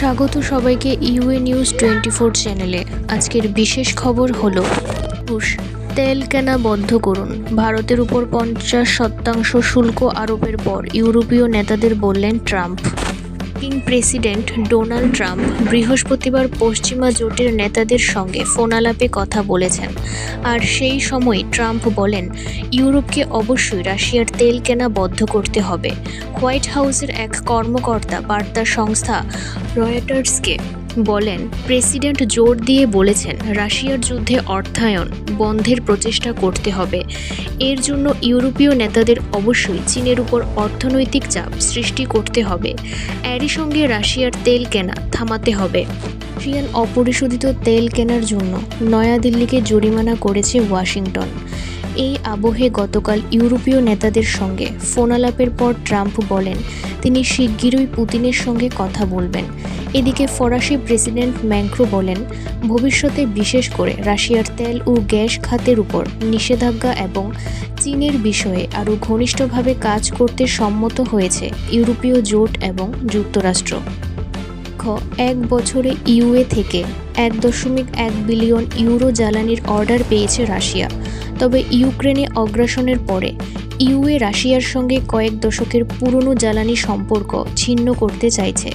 স্বাগত সবাইকে UA news 24 চ্যানেলে। আজকের বিশেষ খবর হলো রুশ তেল কেনা বন্ধ করুন। ভারতের উপর 50% শুল্ক আরোপের পর ইউরোপীয় নেতাদের বললেন ট্রাম্প। প্রেসিডেন্ট ডোনাল্ড ট্রাম্প বৃহস্পতিবার পশ্চিমা জোটের নেতাদের সঙ্গে ফোনালাপে কথা বলেছেন। আর সেই সময় ট্রাম্প বলেন ইউরোপকে অবশ্যই রাশিয়ার তেল কেনা বন্ধ করতে হবে। হোয়াইট হাউসের এক কর্মকর্তা বার্তা সংস্থা রয়টার্সকে বলেন, প্রেসিডেন্ট জোর দিয়ে বলেছেন রাশিয়ার যুদ্ধে অর্থায়ন বন্ধের প্রচেষ্টা করতে হবে। এর জন্য ইউরোপীয় নেতাদের অবশ্যই চীনের উপর অর্থনৈতিক চাপ সৃষ্টি করতে হবে। এরই সঙ্গে রাশিয়ার তেল কেনা থামাতে হবে। রাশিয়ান অপরিশোধিত তেল কেনার জন্য নয়াদিল্লিকে জরিমানা করেছে ওয়াশিংটন। এই আবহে গতকাল ইউরোপীয় নেতাদের সঙ্গে ফোনালাপের পর ট্রাম্প বলেন তিনি শিগগিরই পুতিনের সঙ্গে কথা বলবেন। এদিকে ফরাসি প্রেসিডেন্ট ম্যাক্রো বলেন ভবিষ্যতে বিশেষ করে রাশিয়ার তেল ও গ্যাস খাতের উপর নিষেধাজ্ঞা এবং চীনের বিষয়ে আরও ঘনিষ্ঠভাবে কাজ করতে সম্মত হয়েছে ইউরোপীয় জোট এবং যুক্তরাষ্ট্র। এক বছরে ইউএ থেকে 1.1 বিলিয়ন ইউরো জ্বালানির অর্ডার পেয়েছে রাশিয়া। তবে ইউক্রেনে অগ্রাসনের পরে ইউএ রাশিয়ার সঙ্গে কয়েক দশকের পুরনো জ্বালানি সম্পর্ক ছিন্ন করতে চাইছে।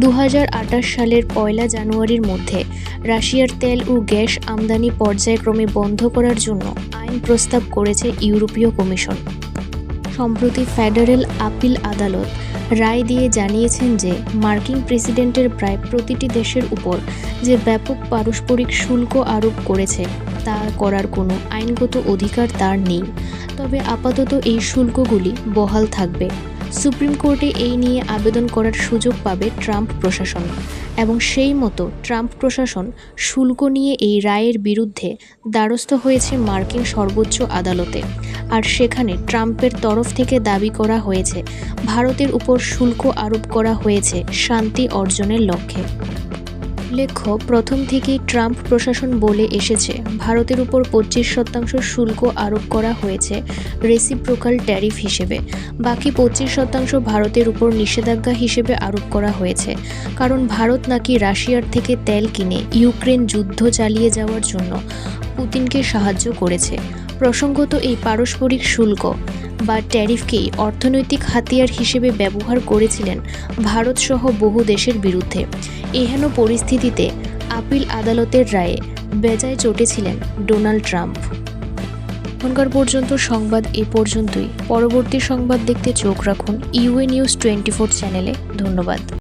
2028 সালের 1 জানুয়ারির মধ্যে রাশিয়ার তেল ও গ্যাস আমদানি পর্যায়ক্রমে বন্ধ করার জন্য আইন প্রস্তাব করেছে ইউরোপীয় কমিশন। সম্প্রতি ফেডারেল আপিল আদালত রায় দিয়ে জানিয়েছেন যে মার্কিন প্রেসিডেন্টের প্রায় প্রতিটি দেশের উপর যে ব্যাপক পারস্পরিক শুল্ক আরোপ করেছে তা করার কোনো আইনগত অধিকার তার নেই। তবে আপাতত এই শুল্কগুলি বহাল থাকবে। সুপ্রিম কোর্টে এই নিয়ে আবেদন করার সুযোগ পাবে ট্রাম্প প্রশাসন এবং সেই মতো ট্রাম্প প্রশাসন শুল্ক নিয়ে এই রায়ের বিরুদ্ধে দ্বারস্থ হয়েছে মার্কিন সর্বোচ্চ আদালতে। আর সেখানে ট্রাম্পের তরফ থেকে দাবি করা হয়েছে ভারতের উপর শুল্ক আরোপ করা হয়েছে শান্তি অর্জনের লক্ষ্যে। উল্লেখ্য, প্রথম থেকেই ট্রাম্প প্রশাসন বলে এসেছে ভারতের উপর 25% শুল্ক আরোপ করা হয়েছে রেসিপ্রোকাল ট্যারিফ হিসেবে। বাকি 25% ভারতের উপর নিষেধাজ্ঞা হিসেবে আরোপ করা হয়েছে, কারণ ভারত নাকি রাশিয়ার থেকে তেল কিনে ইউক্রেন যুদ্ধ চালিয়ে যাওয়ার জন্য পুতিনকে সাহায্য করেছে। প্রসঙ্গত, এই পারস্পরিক শুল্ক বা ট্যারিফকেই অর্থনৈতিক হাতিয়ার হিসেবে ব্যবহার করেছিলেন ভারতসহ বহু দেশের বিরুদ্ধে। এহেন পরিস্থিতিতে আপিল আদালতের রায়ে বেজায় চটেছিলেন ডোনাল্ড ট্রাম্প। এখনকার পর্যন্ত সংবাদ এ পর্যন্তই। পরবর্তী সংবাদ দেখতে চোখ রাখুন ইউএ নিউজ 24 চ্যানেলে। ধন্যবাদ।